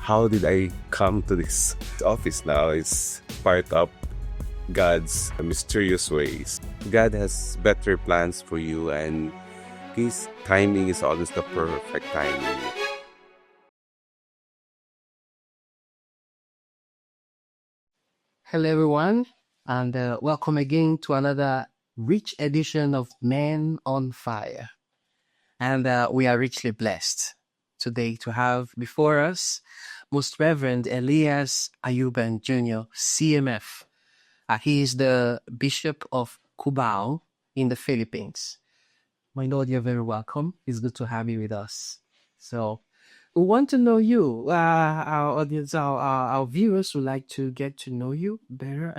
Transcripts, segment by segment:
how did I come to this office now? It's part of God's mysterious ways. God has better plans for you, and His timing is always the perfect timing. Hello, everyone, and welcome again to another rich edition of Men on Fire. And we are richly blessed today to have before us Most Reverend Elias Ayuban Jr., CMF. He is the Bishop of Cubao in the Philippines. My Lord, you're very welcome. It's good to have you with us. So, we want to know you. Our audience, our viewers would like to get to know you better.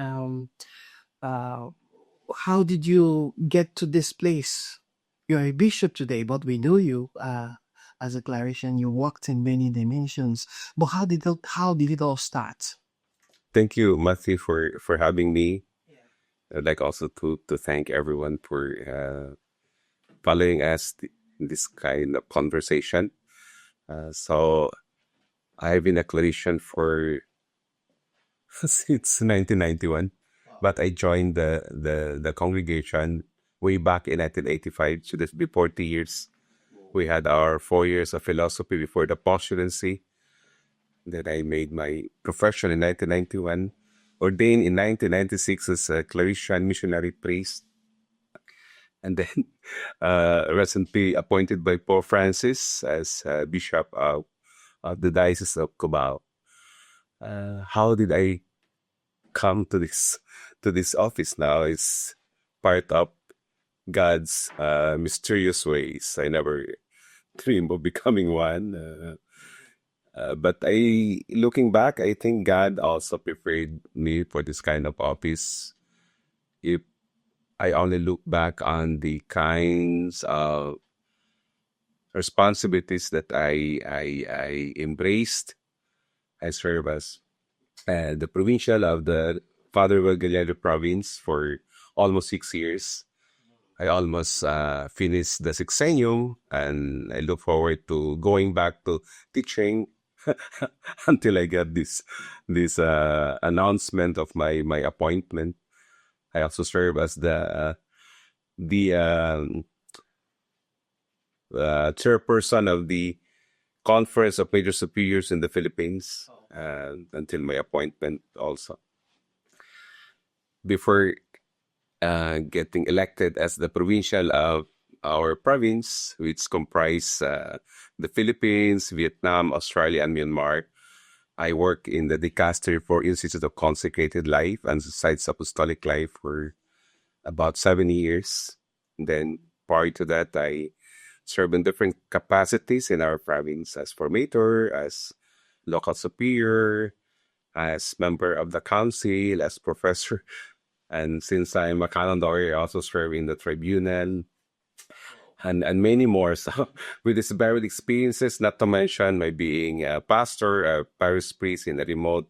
How did you get to this place? You're a bishop today, but we know you as a Claretian. You walked in many dimensions. But how did it all start? Thank you, Matthew, for having me. I'd like also to thank everyone for following us this kind of conversation. So I've been a Claretian for since 1991, but I joined the congregation way back in 1985. So that's been 40 years. We had our 4 years of philosophy before the postulancy. Then I made my profession in 1991, ordained in 1996 as a Claretian missionary priest, and then recently appointed by Pope Francis as Bishop of the Diocese of Cubao. How did I come to this office now? It's part of God's mysterious ways. I never dreamed of becoming one. But looking back, I think God also prepared me for this kind of office. If I only look back on the kinds of responsibilities that I embraced, I serve as the provincial of the Father Gallardo province for almost 6 years. I almost finished the sexennium, and I look forward to going back to teaching until I get this announcement of my appointment. I also serve as the chairperson of the Conference of Major Superiors in the Philippines until my appointment also. Before getting elected as the provincial of our province, which comprise the Philippines, Vietnam, Australia, and Myanmar, I work in the Dicastery for Institute of Consecrated Life and Society's Apostolic Life for about 7 years. And then prior to that, I serve in different capacities in our province as formator, as local superior, as member of the council, as professor. And since I'm a canon lawyer, I also serve in the tribunal and many more. So with these varied experiences, not to mention my being a pastor, a parish priest in a remote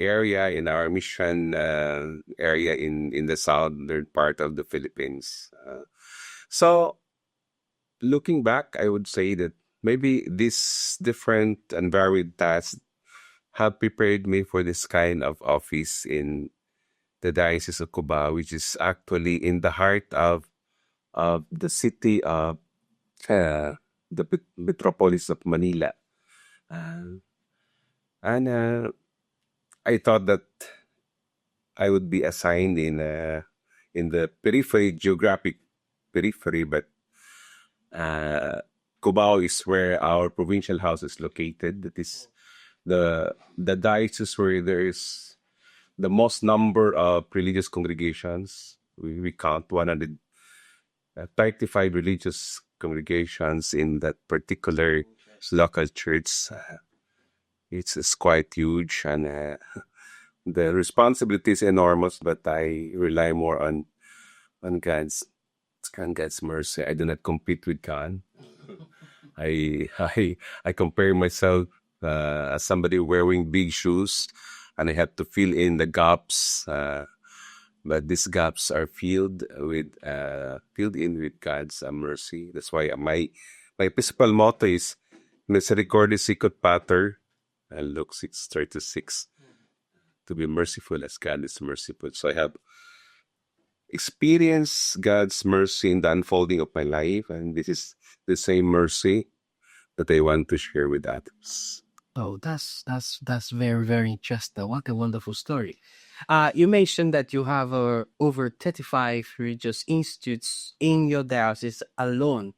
area in our mission area in the southern part of the Philippines. So looking back, I would say that maybe these different and varied tasks have prepared me for this kind of office in the Diocese of Cubao, which is actually in the heart of the city of the metropolis of Manila. And I thought that I would be assigned in the geographic periphery, but Cubao is where our provincial house is located. That is the diocese where there is the most number of religious congregations. We count 135 religious congregations in that particular local church. It's quite huge, and the responsibility is enormous, but I rely more on God's mercy. I do not compete with God. I compare myself as somebody wearing big shoes, and I have to fill in the gaps. But these gaps are filled in with God's mercy. That's why my principal motto is Misericordis Sicut Pater, and Luke 6:36, to be merciful as God is merciful. So I have experienced God's mercy in the unfolding of my life, and this is the same mercy that I want to share with others. Oh, that's very, very interesting. What a wonderful story. You mentioned that you have over 35 religious institutes in your diocese alone.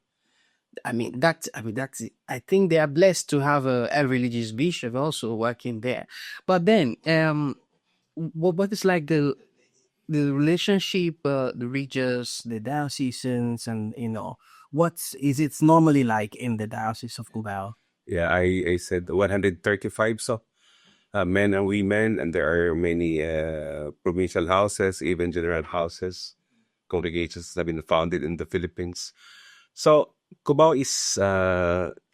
That's I think they are blessed to have a religious bishop also working there. But then, what is like the relationship, the regions, the dioceses, and what is it normally like in the Diocese of Cubao? Yeah, I said 135, so men and women, and there are many provincial houses, even general houses, congregations that have been founded in the Philippines. So Cubao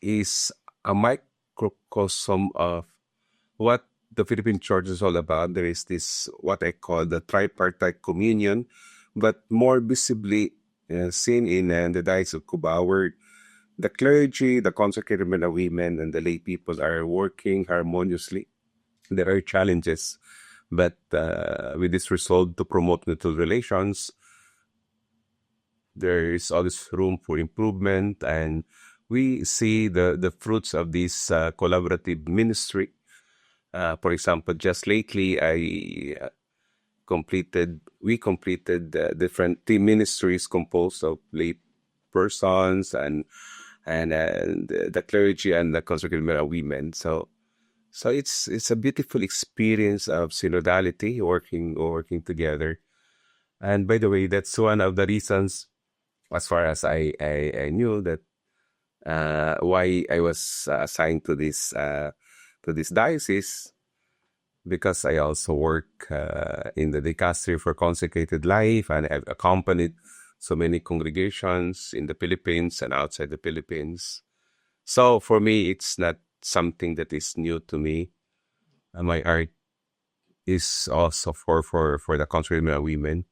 is a microcosm of what the Philippine Church is all about. There is this what I call the tripartite communion, but more visibly seen in the Diocese of Cubao, where the clergy, the consecrated men and women, and the lay people are working harmoniously. There are challenges, but with this resolve to promote mutual relations, there is always room for improvement, and we see the fruits of this collaborative ministry. For example, just lately, we completed different team ministries composed of lay persons and the clergy and the consecrated men and women. So it's a beautiful experience of synodality, working together. And by the way, that's one of the reasons, as far as I knew, that why I was assigned to this diocese, because I also work in the dicastery for consecrated life, and I've accompanied so many congregations in the Philippines and outside the Philippines. So for me, it's not something that is new to me. My art is also for the consecrated men and women,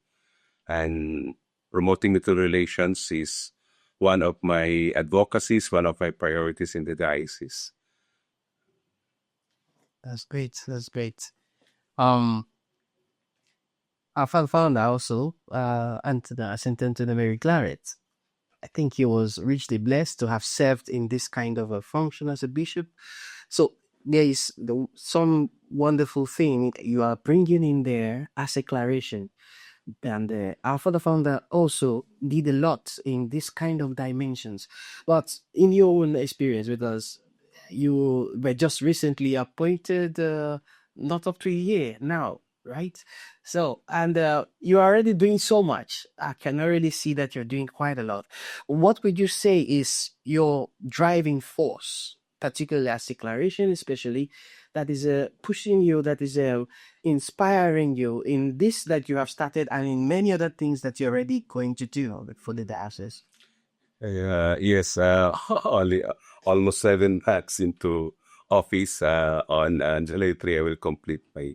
and promoting mutual relations is one of my advocacies, one of my priorities in the diocese. That's great. That's great. Um, I found out also, Anthony sent to the Mary Claret. I think he was richly blessed to have served in this kind of a function as a bishop. So there is some wonderful thing that you are bringing in there as a claretian. And our father founder also did a lot in this kind of dimensions. But in your own experience with us, you were just recently appointed, not up to a year now, right? So, and you're already doing so much. I can already see that you're doing quite a lot. What would you say is your driving force, particularly as declaration, especially that is pushing you, that is inspiring you in this that you have started and in many other things that you're already going to do for the diocese? Yes, only almost 7 months into office. On July 3, I will complete my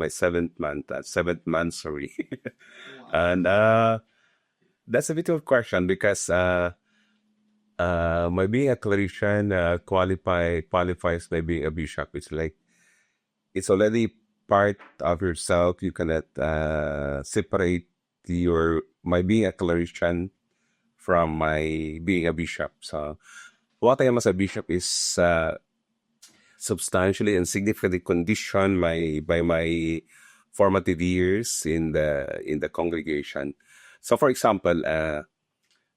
seventh month, sorry. And that's a bit of a question, because my being a clerician qualifies my being a bishop. It's like it's already part of yourself. You cannot separate my being a clerician from my being a bishop. So what I am as a bishop is substantially and significantly conditioned by my formative years in the congregation. So, for example,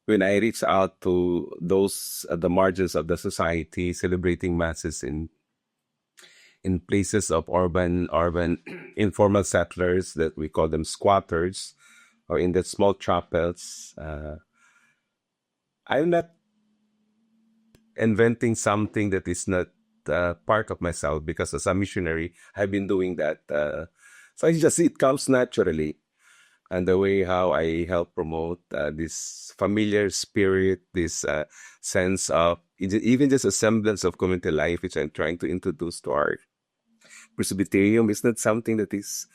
when I reach out to those at the margins of the society, celebrating masses in places of urban informal settlers, that we call them squatters, or in the small chapels, I'm not inventing something that is not part of myself, because as a missionary, I've been doing that. So it comes naturally. And the way how I help promote this familiar spirit, this sense of even just a semblance of community life, which I'm trying to introduce to our Presbyterium, is not something that is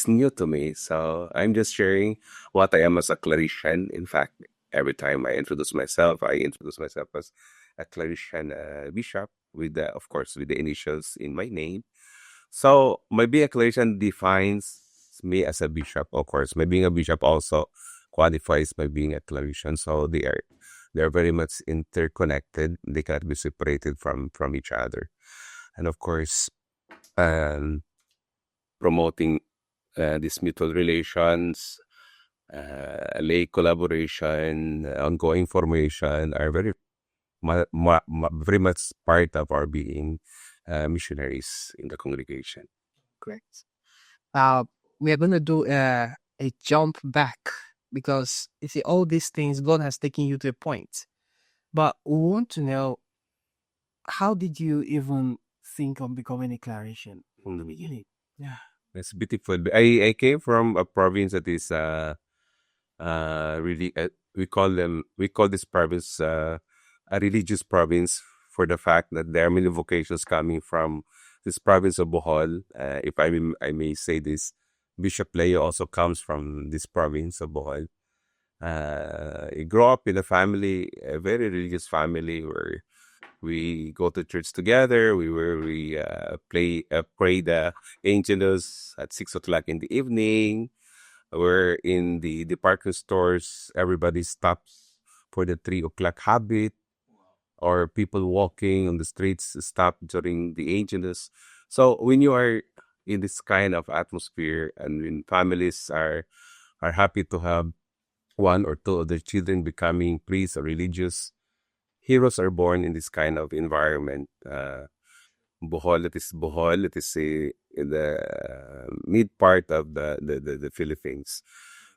new to me. So I'm just sharing what I am as a Claretian. In fact, every time I introduce myself as a Claretian bishop. with the, of course, with the initials in my name. So my being a Claretian defines me as a bishop. Of course, my being a bishop also qualifies my being a Claretian. So they are very much interconnected. They cannot be separated from each other. And of course, um, promoting these mutual relations, lay collaboration, ongoing formation are very much part of our being missionaries in the congregation. Correct. We are going to do a jump back because you see, all these things, God has taken you to a point. But we want to know, how did you even think of becoming a Claretian from the beginning? Yeah. It's beautiful. I came from a province that is really we call this province a religious province for the fact that there are many vocations coming from this province of Bohol. If I may say this, Bishop Leo also comes from this province of Bohol. He grew up in a very religious family where we go to church together. We pray the Angelus at 6 o'clock in the evening. We're in the department stores. Everybody stops for the 3 o'clock habit, or people walking on the streets stop during the Angelus. So when you are in this kind of atmosphere, and when families are happy to have one or two of their children becoming priests or religious, heroes are born in this kind of environment. Bohol, it is Bohol. It is in the mid part of the Philippines,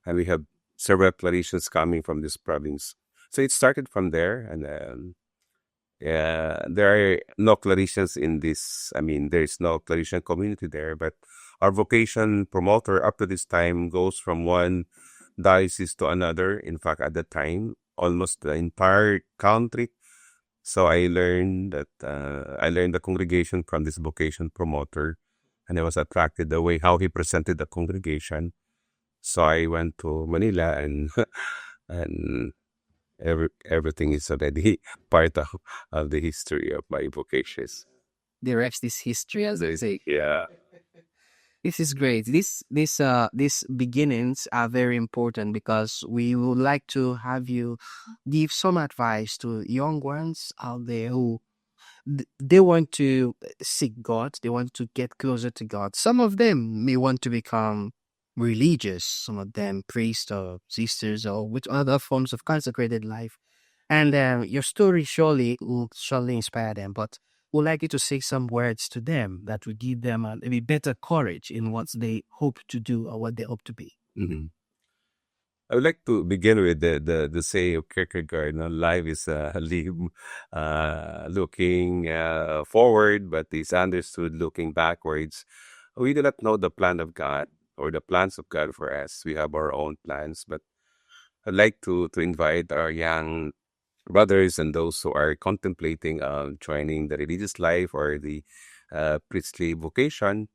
and we have several Claretians coming from this province. So it started from there, and there are no Claretians in this. I mean, there is no Claretian community there, but our vocation promoter up to this time goes from one diocese to another. In fact, at the time, almost the entire country. So I learned the congregation from this vocation promoter, and I was attracted the way how he presented the congregation. So I went to Manila, and and everything is already part of the history of my vocations. The rest is history, as they say. Yeah. This is great. These beginnings are very important because we would like to have you give some advice to young ones out there who they want to seek God. They want to get closer to God. Some of them may want to become religious. Some of them priests or sisters or with other forms of consecrated life. And your story will surely inspire them. But would like you to say some words to them that will give them a better courage in what they hope to do or what they hope to be. Mhm. I would like to begin with the say of Kierkegaard. No? Life is looking forward, but is understood looking backwards. We do not know the plan of God or the plans of God for us. We have our own plans, but I'd like to invite our young brothers and those who are contemplating joining the religious life or the priestly vocation,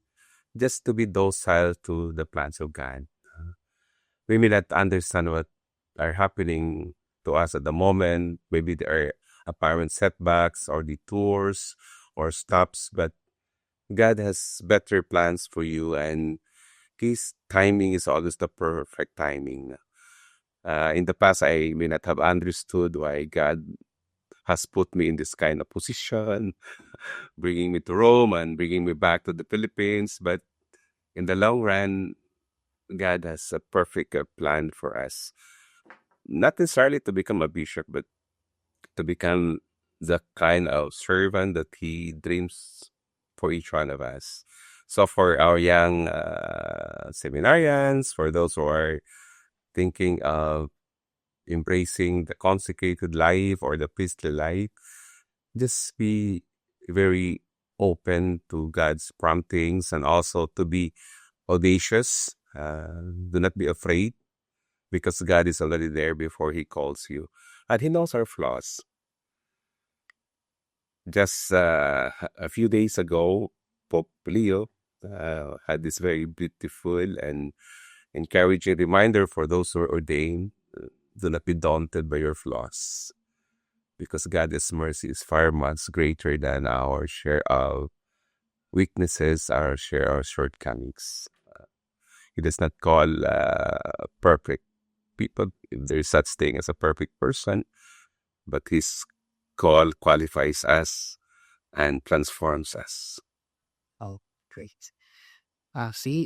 just to be docile to the plans of God. We may not understand what are happening to us at the moment. Maybe there are apparent setbacks or detours or stops, but God has better plans for you, and His timing is always the perfect timing. In the past, I may not have understood why God has put me in this kind of position, bringing me to Rome and bringing me back to the Philippines. But in the long run, God has a perfect plan for us. Not necessarily to become a bishop, but to become the kind of servant that He dreams for each one of us. So for our young seminarians, for those who are thinking of embracing the consecrated life or the priestly life, just be very open to God's promptings, and also to be audacious. Do not be afraid, because God is already there before He calls you. And He knows our flaws. Just a few days ago, Pope Leo had this very beautiful and encouraging reminder for those who are ordained: do not be daunted by your flaws, because God's mercy is far much greater than our share of weaknesses, our share of shortcomings. He does not call perfect people, if there is such thing as a perfect person, but His call qualifies us and transforms us. Oh, great. See,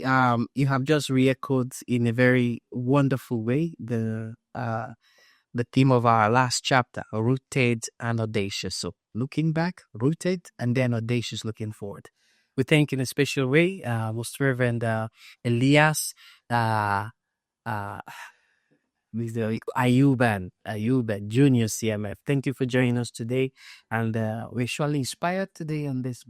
you have just re-echoed in a very wonderful way the theme of our last chapter, rooted and audacious. So looking back, rooted, and then audacious looking forward. We thank in a special way, Most Reverend Elias, uh, Mr. Ayuban Jr. CMF. Thank you for joining us today, and we're surely inspired today on this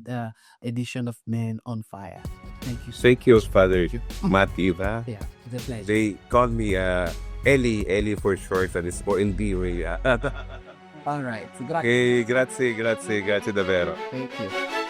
edition of Men on Fire. Thank you. Thank you, Father Matthew. Yeah, it's a pleasure. They call me Ellie for short, and it's more endearing. All right. Okay, grazie davvero. Thank you.